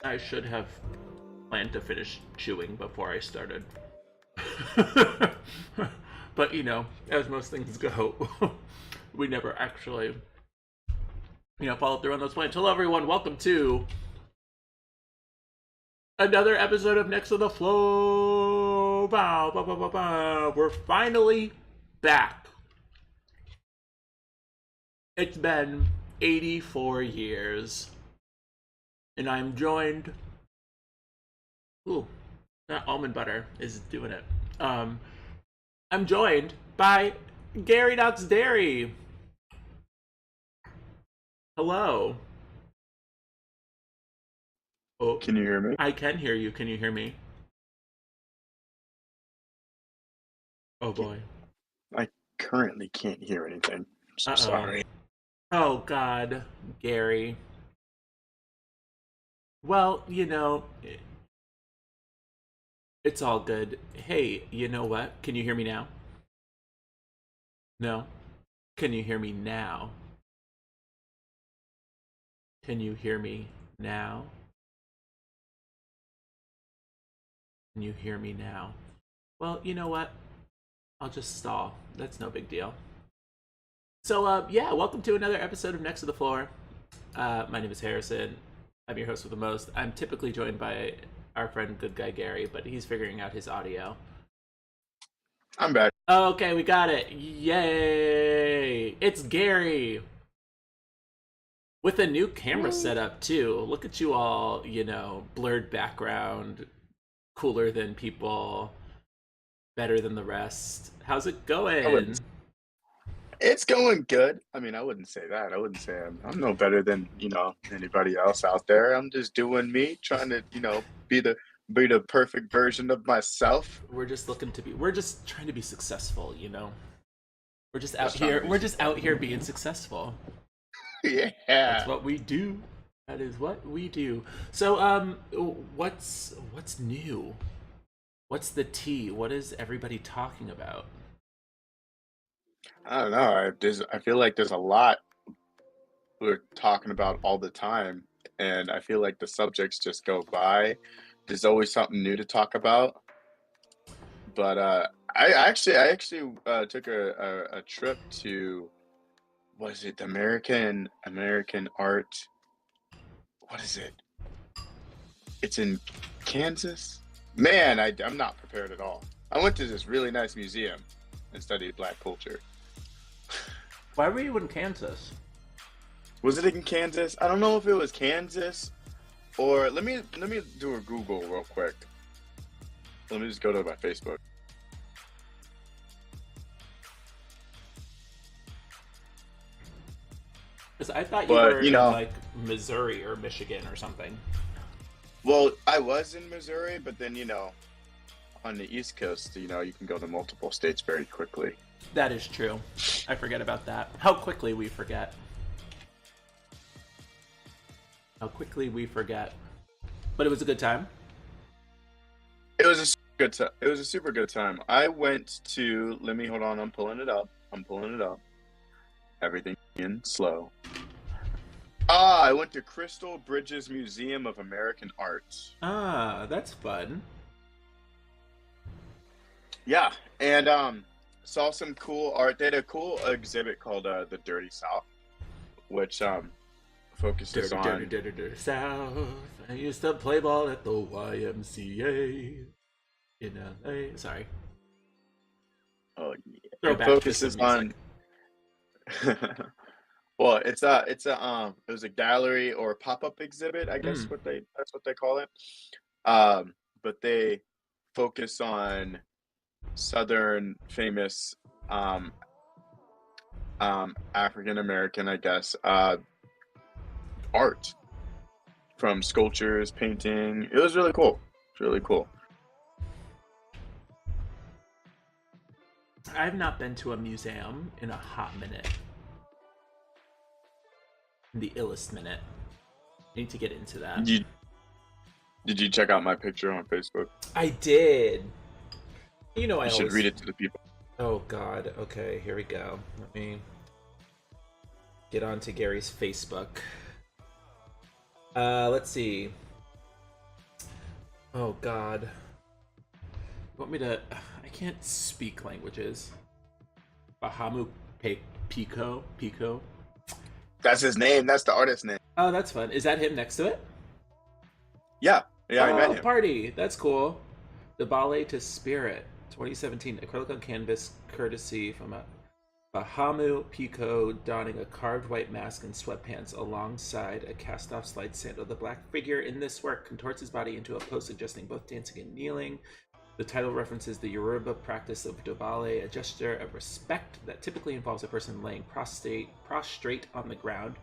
I should have planned to finish chewing before I started. But, as most things go, we never actually, follow through on those plans. Hello, everyone. Welcome to another episode of Next to the Flow. Bow, bow, bow, bow, bow. We're finally back. It's been 84 years. And I'm joined. Ooh, that almond butter is doing it. I'm joined by Gary Knox Dairy. Hello. Oh, Can you hear me? I can hear you. Can you hear me? Oh boy. I currently can't hear anything. I'm so Uh-oh. sorry. Oh God, Gary. Well, it's all good. Hey, you know what? Can you hear me now? No? Can you hear me now? Can you hear me now? Can you hear me now? Well, you know what? I'll just stall. That's no big deal. So, yeah, welcome to another episode of Next to the Floor. My name is Harrison. I'm your host with the most. I'm typically joined by our friend Good Guy Gary, but he's figuring out his audio. I'm back. Okay, we got it. Yay! It's Gary! With a new camera setup, too. Look at you all, blurred background, cooler than people, better than the rest. How's it going? It's going good. I mean, I wouldn't say that. I wouldn't say I'm no better than, anybody else out there. I'm just doing me, trying to, be the perfect version of myself. We're just trying to be successful, We're just out Just trying to here. be We're just out here being successful. That's Yeah. what we do. That is what we do. So, what's new? What's the tea? What is everybody talking about? I don't know. I feel like there's a lot we're talking about all the time, and I feel like the subjects just go by. There's always something new to talk about. But I actually took a trip to, was it the American art? What is it? It's in Kansas. Man, I'm not prepared at all. I went to this really nice museum and studied Black culture. Why were you in Kansas? Was it in Kansas? I don't know if it was Kansas or let me do a Google real quick. Let me just go to my Facebook. Because I thought you But were in like Missouri or Michigan or something. well, I was in Missouri, but then on the East Coast, you can go to multiple states very quickly. That is true. I forget about that. How quickly we forget. How quickly we forget. But it was a good time. It was a good time. It was a super good time. I went to. Let me hold on. I'm pulling it up. Everything in slow. I went to Crystal Bridges Museum of American Art. Ah, that's fun. Yeah, and saw some cool art. They had a cool exhibit called the Dirty South, which focuses on. Dirty South. I used to play ball at the YMCA in LA. Sorry. Oh yeah, it Throwback to some focuses music. on. Well, it was a gallery or pop-up exhibit, I guess that's what they call it. But they focus on Southern famous African American, I guess, art, from sculptures, painting. It was really cool. It's really cool. I've not been to a museum in a hot minute. The illest minute. I need to get into that. Did you check out my picture on Facebook? I did. I You should always. read it to the people. Oh God. Okay, here we go. Let me get onto Gary's Facebook. Let's see. Oh God. You want me to? I can't speak languages. Bahamu Pico. That's his name. That's the artist name. Oh, that's fun. Is that him next to it? Yeah, yeah, I met Oh, him. party. That's cool. The Ballet to Spirit, 2017, acrylic on canvas, courtesy from a Bahamu Pico, donning a carved white mask and sweatpants alongside a cast-off slide sandal. The black figure in this work contorts his body into a pose suggesting both dancing and kneeling. The title references the Yoruba practice of dobale, a gesture of respect that typically involves a person laying prostrate on the ground.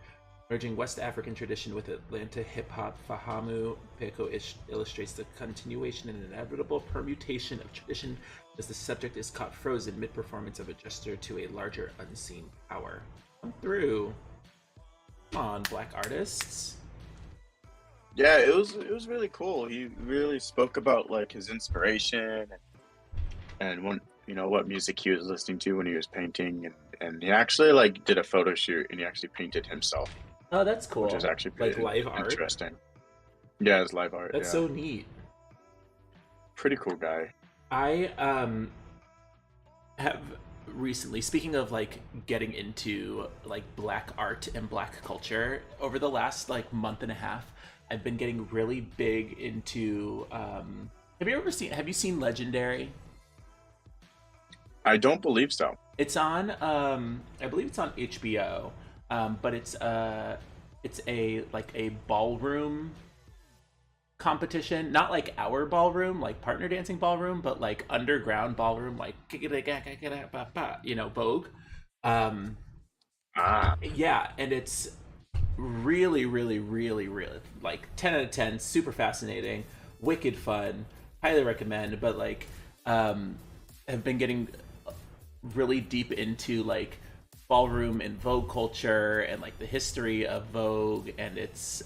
Merging West African tradition with Atlanta hip hop, Fahamu Peko illustrates the continuation and inevitable permutation of tradition as the subject is caught frozen mid performance of a gesture to a larger unseen power. Come through. Come on, black artists. Yeah, it was really cool. He really spoke about like his inspiration and when what music he was listening to when he was painting, and he actually like did a photo shoot and he actually painted himself, Oh, that's which is cool. actually Like pretty live art. interesting. Yeah, it's live art. That's Yeah, so neat. pretty cool guy. I have recently, speaking of like getting into like black art and black culture, over the last like month and a half, I've been getting really big into have you seen Legendary? I don't believe so. It's on I believe it's on HBO. But it's a like a ballroom competition, not like our ballroom, like partner dancing ballroom, but like underground ballroom, like Vogue. Um, Ah, yeah, and it's really, really, really, really like 10 out of 10, super fascinating, wicked fun, highly recommend. But like, have been getting really deep into like ballroom and Vogue culture and like the history of Vogue and its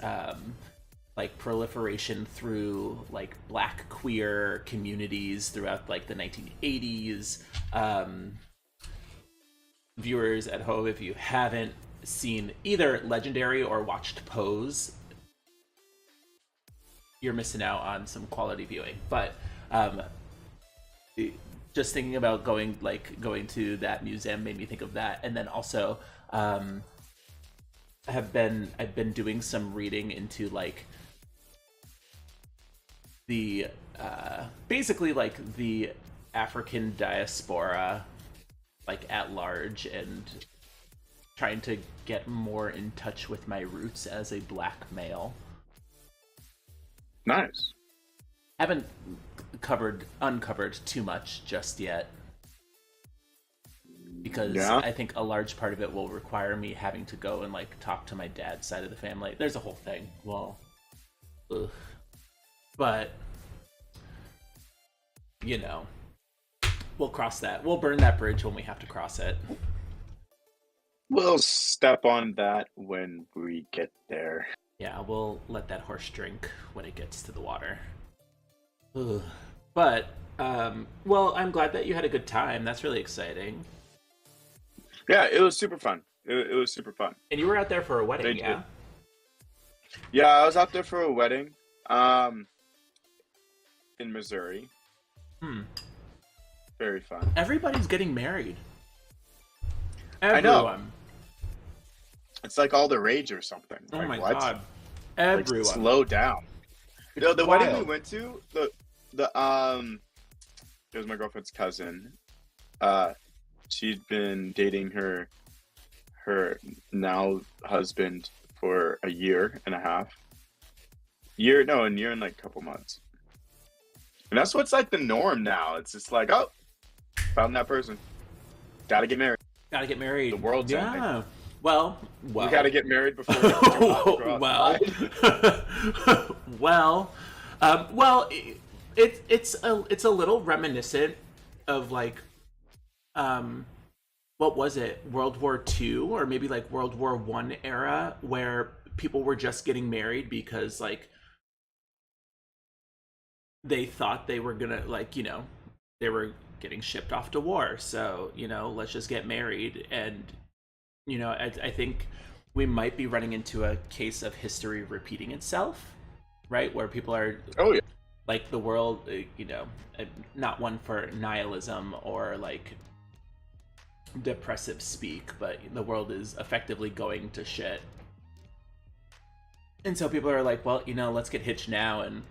like proliferation through like black queer communities throughout like the 1980s. Viewers at home, if you haven't seen either Legendary or watched Pose, you're missing out on some quality viewing. But just thinking about going to that museum made me think of that, and then also I've been doing some reading into like the basically like the African diaspora like at large, and trying to get more in touch with my roots as a black male. nice. Haven't uncovered too much just yet, because Yeah. I think a large part of it will require me having to go and like talk to my dad's side of the family. There's a whole thing. Well, ugh. But you know, we'll cross that. We'll burn that bridge when we have to cross it. We'll step on that when we get there. Yeah, we'll let that horse drink when it gets to the water. Ugh. But well, I'm glad that you had a good time. That's really exciting. Yeah, it was super fun. It was super fun. And you were out there for a wedding, They yeah? did. Yeah, I was out there for a wedding, in Missouri. Hmm. Very fun. Everybody's getting married. I know. Everyone. It's like all the rage or something. Oh Like my what? god. Like Everyone. slow down. It's The wedding we wild. went to, the it was my girlfriend's cousin. She'd been dating her now husband for a year and a half. A year and like a couple months. And that's what's like the norm now. It's just like, oh, found that person. Gotta get married. Gotta get married. The world's ending. Yeah. Well, We gotta get married before we go well, outside. well, it's a little reminiscent of like, what was it, World War II, or maybe like World War I era, where people were just getting married because like they thought they were gonna like they were getting shipped off to war, so let's just get married. And I think we might be running into a case of history repeating itself, right? Where people are Oh yeah. like the world, not one for nihilism or like depressive speak, but the world is effectively going to shit. And so people are like, well, let's get hitched now and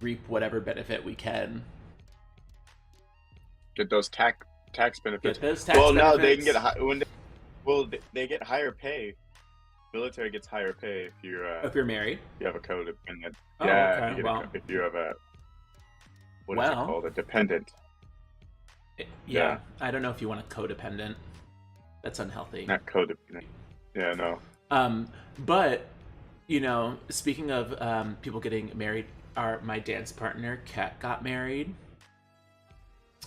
reap whatever benefit we can. Get those tax benefits. Get those tax well, benefits. no, they can get they get higher pay. Military gets higher pay if you're married. You have a codependent. Oh, yeah, okay. if you have a what is it well, called? A dependent. Yeah, I don't know if you want a codependent. That's unhealthy. Not codependent. Yeah, no. But speaking of people getting married, my dance partner Kat got married,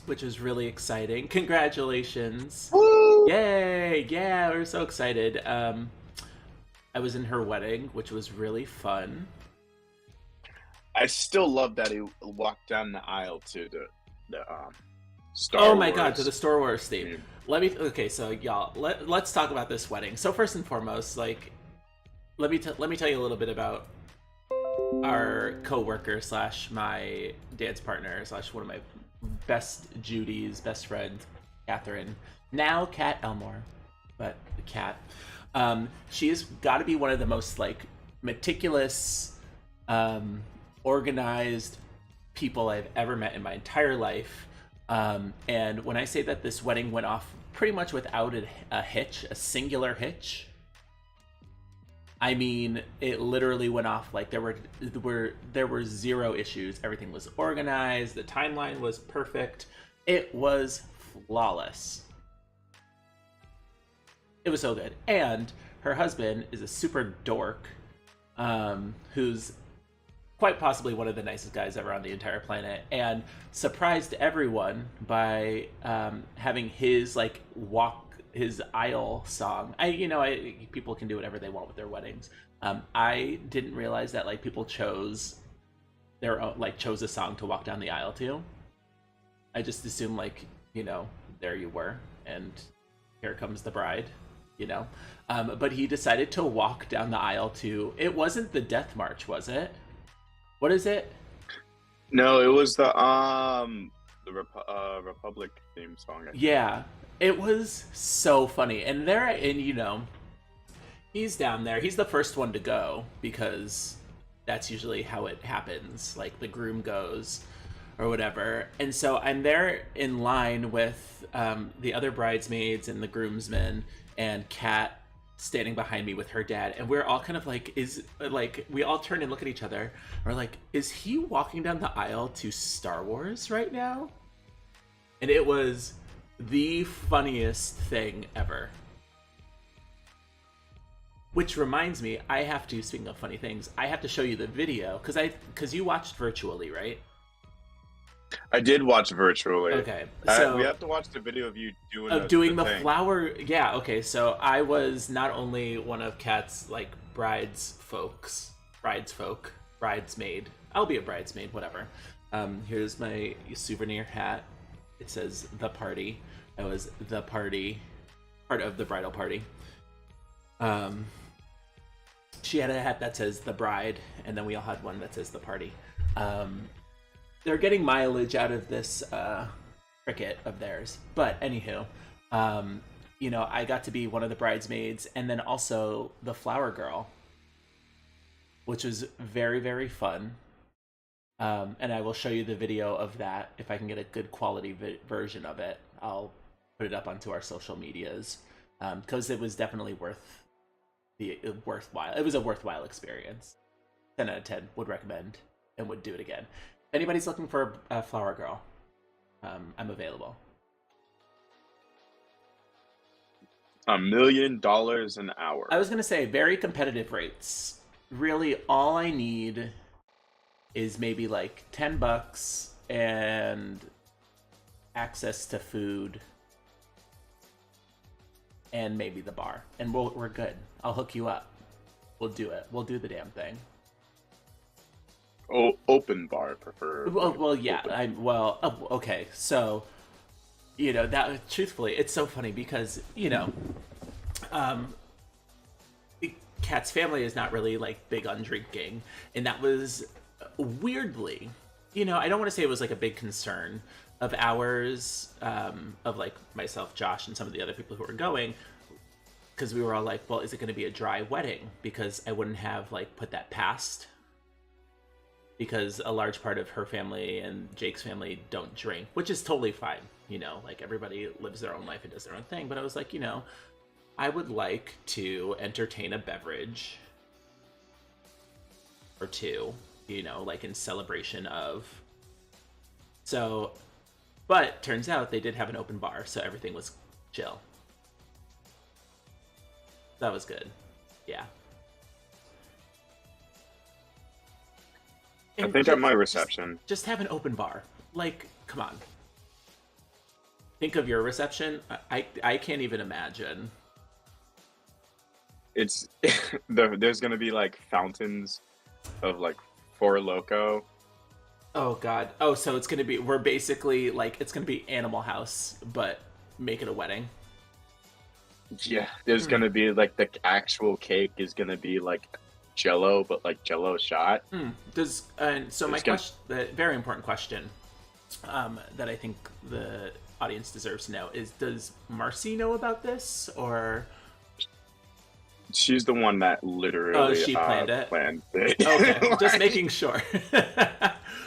which is really exciting. Congratulations! Woo! Yay! Yeah, we're so excited. I was in her wedding, which was really fun. I still love that he walked down the aisle to the Star Wars. Oh my god, to the Star Wars theme. Okay, so y'all, let's talk about this wedding. So first and foremost, like, let me tell you a little bit about our co-worker / my dance partner / one of my Judy's best friend, Catherine. Now Kat Elmore, but Kat. She's got to be one of the most like meticulous, organized people I've ever met in my entire life. And when I say that this wedding went off pretty much without a hitch, a singular hitch, I mean, it literally went off like there were zero issues. Everything was organized. The timeline was perfect. It was flawless. It was so good. And her husband is a super dork, who's quite possibly one of the nicest guys ever on the entire planet, and surprised everyone by having his his aisle song. People can do whatever they want with their weddings. I didn't realize that like people chose their own, chose a song to walk down the aisle to. I just assumed there you were, and here comes the bride. But he decided to walk down the aisle to. It wasn't the Death March, was it? What is it? No, it was the Republic theme song. Yeah, it was so funny. And he's down there. He's the first one to go because that's usually how it happens. Like the groom goes or whatever. And so I'm there in line with the other bridesmaids and the groomsmen, and Kat standing behind me with her dad, and we're all kind of we all turn and look at each other. We're like, is he walking down the aisle to Star Wars right now? And it was the funniest thing ever. Which reminds me, speaking of funny things, I have to show you the video because you watched virtually, right? I did watch virtually. Okay, so we have to watch the video of you doing the flower. Yeah, okay. So I was not only one of Kat's bridesmaid. I'll be a bridesmaid, whatever. Here's my souvenir hat. It says "the party." I was the party, part of the bridal party. She had a hat that says "the bride," and then we all had one that says "the party." They're getting mileage out of this cricket of theirs. But anywho, I got to be one of the bridesmaids and then also the flower girl, which was very, very fun. And I will show you the video of that. If I can get a good quality version of it, I'll put it up onto our social medias, because it was definitely worthwhile. It was a worthwhile experience. 10 out of 10 would recommend and would do it again. If anybody's looking for a flower girl, I'm available. $1 million an hour. I was gonna say very competitive rates. Really, all I need is maybe like $10 and access to food, and maybe the bar, and we're good. I'll hook you up. We'll do it. We'll do the damn thing. Oh, open bar, prefer. Well, yeah. Okay. So, that truthfully, it's so funny because Kat's family is not really big on drinking, and that was weirdly I don't want to say it was like a big concern of ours, of like myself, Josh, and some of the other people who were going, because we were all like, well, is it going to be a dry wedding? Because I wouldn't have like put that past, because a large part of her family and Jake's family don't drink, which is totally fine. Like everybody lives their own life and does their own thing. But I was like, I would like to entertain a beverage or two, like in celebration of. So, but turns out they did have an open bar, so everything was chill. That was good. Yeah. I think at my reception, just have an open bar. Like, come on. Think of your reception. I can't even imagine. it's there's gonna be like fountains of like Four Loco. Oh God. Oh, so it's gonna be. We're basically like it's gonna be Animal House, but make it a wedding. Yeah, there's gonna be like the actual cake is gonna be like Jello, but like Jello shot. Does and so my It's gonna. question, the very important question, that I think the audience deserves to know is: does Marcy know about this, or She's the one that literally she planned it? planned it. Okay, just Like, making sure.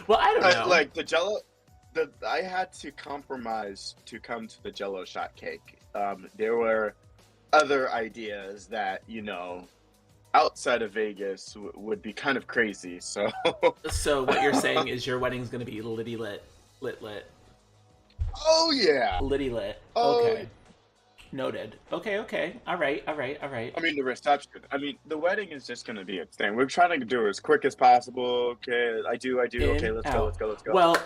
Well, I don't know. like the Jello, I had to compromise to come to the Jello shot cake. There were other ideas that outside of Vegas would be kind of crazy. So, So what you're saying is your wedding's gonna be litty lit, lit, oh yeah, litty lit. oh. Okay, noted. Okay. All right. I mean, the reception. I mean, the wedding is just gonna be a thing. We're trying to do it as quick as possible. Okay, I do. Okay, In, let's go. out. Let's go. Let's go. Well,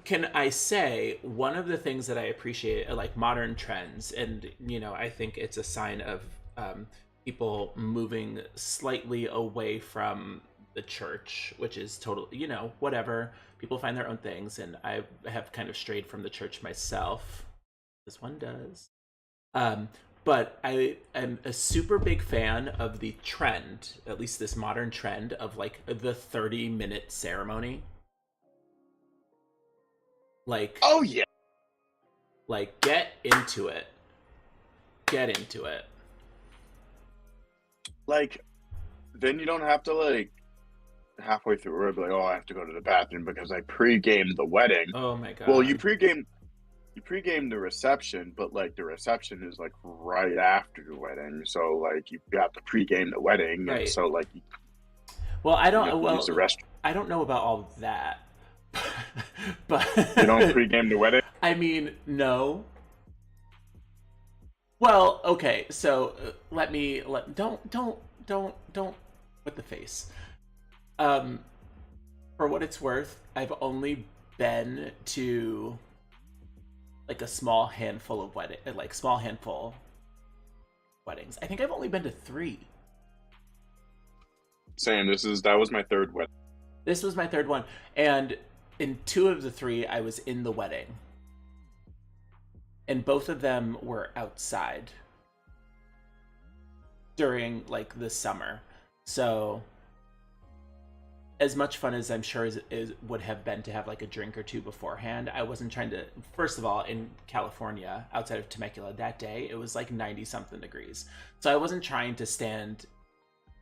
can I say one of the things that I appreciate are like modern trends, and I think it's a sign of people moving slightly away from the church, which is totally, whatever. People find their own things, and I have kind of strayed from the church myself. This one does. But I am a super big fan of the trend, at least this modern trend, of like the 30-minute ceremony. Like, Oh yeah. get into it. Get into it. Like, then you don't have to like halfway through be like, oh, I have to go to the bathroom because I pre-gamed the wedding. Oh my God. Well, you pre-game the reception, but like the reception is like right after the wedding, so like you got to pre-game the wedding, Right. and so like well, I you don't. have to use the restroom. I don't know about all of that, but You don't pre-game the wedding. I mean, no. Well, okay. So don't with the face. For what it's worth, I've only been to like a small handful of weddings. I think I've only been to 3. Same. That was my third wedding. This was my third one, and in 2 of the 3, I was in the wedding, and both of them were outside during like the summer. So as much fun as I'm sure it would have been to have like a drink or 2 beforehand, I wasn't trying to. First of all, in California, outside of Temecula that day, it was like 90 something degrees. So I wasn't trying to stand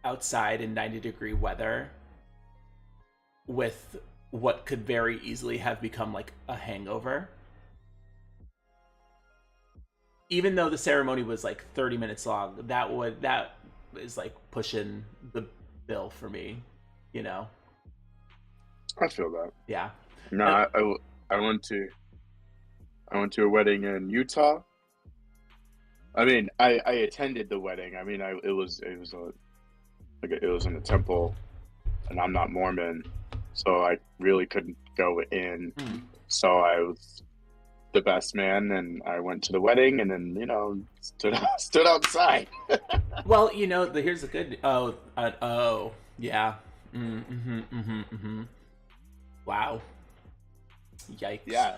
outside in 90-degree weather with what could very easily have become like a hangover. Even though the ceremony was like 30 minutes long, that is like pushing the bill for me, I feel that. Yeah. No, I went to a wedding in Utah. I mean, I attended the wedding. I mean, it was in a temple, and I'm not Mormon, so I really couldn't go in. So I was the best man, and I went to the wedding, and then stood outside. Well, here's the good. Yeah. Wow. Yikes. Yeah,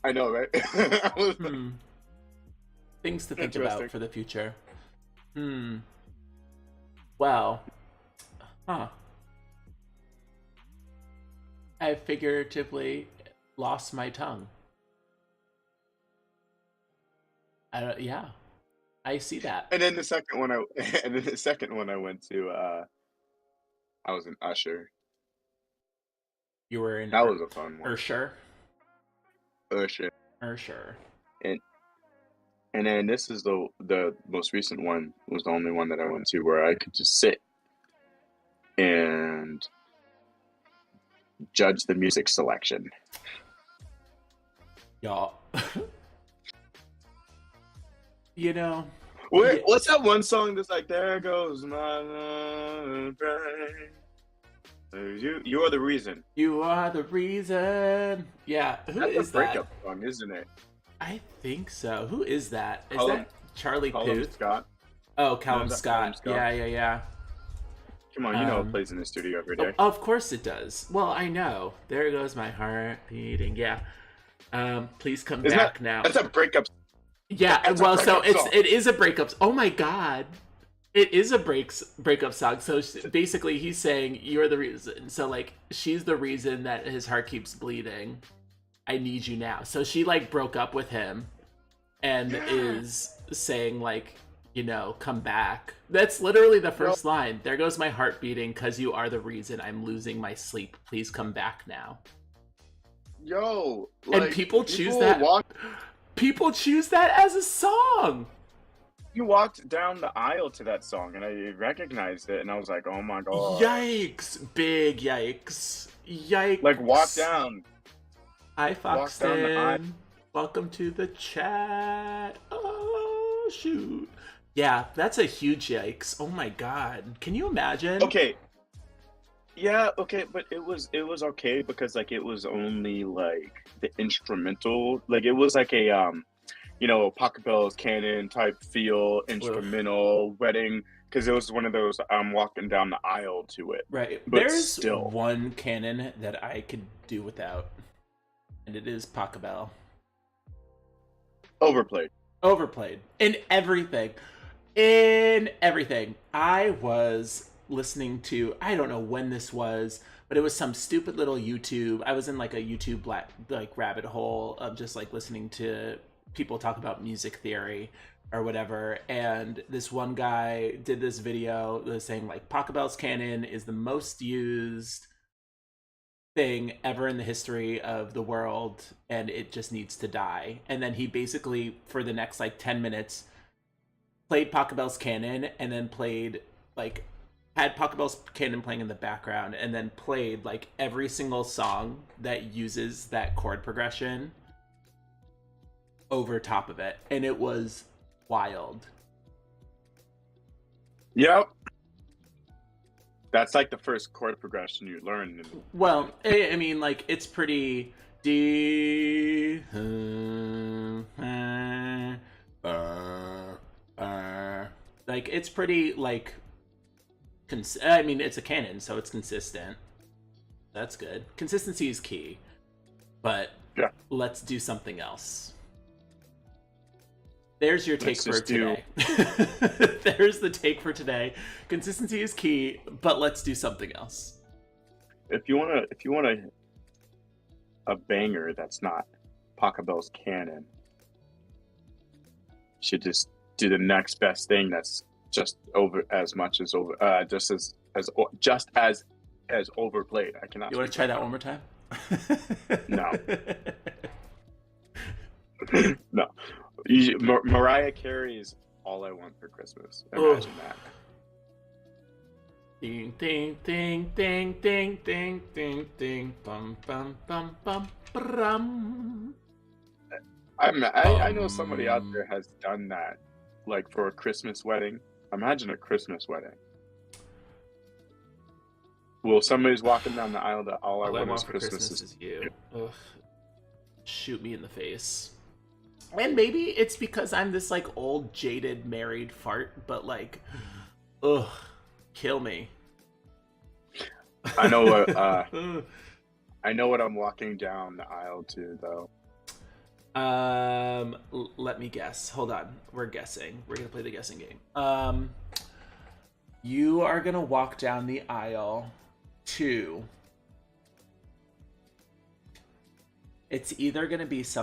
I know, right? Things to think about for the future. Well, huh. I figuratively lost my tongue. I don't, yeah, I see that. And then the second one I and then the second one I went to, I was an usher. You were in That was a fun one. Ursher? Usher. Ursher. And and then this is the most recent one was the only one that I went to where I could just sit and judge the music selection. Y'all. You know, Where, yeah, what's that one song that's like, there goes my love, right? You are the reason. you are the reason. Yeah, who That's a is that? breakup song, isn't it? I think so. Who is that? Is Callum, that Charlie Callum Puth? Scott. Oh, No, Callum is that Callum Scott. Scott? Yeah, yeah, yeah. Come on, you know it plays in the studio every day. Of course it does. Well, I know. There goes my heart beating. Yeah. Please come Isn't back that now. that's a breakup? Yeah. That's a Well, so breakup song. it is a breakup. Oh my god. It is a breakup song. So basically, he's saying you're the reason. So like, she's the reason that his heart keeps bleeding. I need you now. So she like broke up with him, and is saying like, come back. That's literally the first line. There goes my heart beating because you are the reason I'm losing my sleep. Please come back now. Yo, And like, people choose that. walk. People choose that as a song. You walked down the aisle to that song, and I recognized it, and I was like, "Oh my god!" Yikes! Big yikes! Yikes! Like, walk down. Hi, Walk down the aisle. Foxton. Welcome to the chat. Oh shoot! Yeah, that's a huge yikes. Oh my god! Can you imagine? Okay. Yeah, okay, but it was okay because like it was only like the instrumental, like it was like a Pocket Bells canon type feel instrumental wedding because it was one of those I'm walking down the aisle to it. Right. But There's still one canon that I could do without, and it is Pachelbel. overplayed. Overplayed in everything. In everything. I was listening to, I don't know when this was, but it was some stupid little YouTube. I was in like a YouTube rabbit hole of just like listening to people talk about music theory or whatever, and this one guy did this video that was saying like Pachelbel's canon is the most used thing ever in the history of the world and it just needs to die. And then he basically for the next like 10 minutes played Pachelbel's canon and then played like had Pachelbel's canon playing in the background and then played like every single song that uses that chord progression over top of it, and it was wild. Yep. That's like the first chord progression you learn. Well, I mean, like it's pretty D. Like it's pretty like. I mean, it's a canon, so it's consistent. That's good. Consistency is key, but Yeah. let's do something else. There's your take Let's for today. There's the take for today. Consistency is key, but let's do something else. If you want a banger that's not Pachelbel's canon, you should just do the next best thing that's just over as much as over just as overplayed. I cannot. You want to try that one more time? No. No. Mariah Carey's "All I Want for Christmas." Imagine that. Ding ding ding ding ding ding ding ding bum bum bum bum bum. I know somebody out there has done that, like for a Christmas wedding. Imagine a Christmas wedding. Well, somebody's walking down the aisle that all I want for Christmas is you. Ugh. Shoot me in the face. And maybe it's because I'm this like old jaded married fart, but like, ugh, kill me. I know what I know what I'm walking down the aisle to though. Let me guess. Hold on. We're guessing. We're gonna play the guessing game. You are gonna walk down the aisle to It's either going to be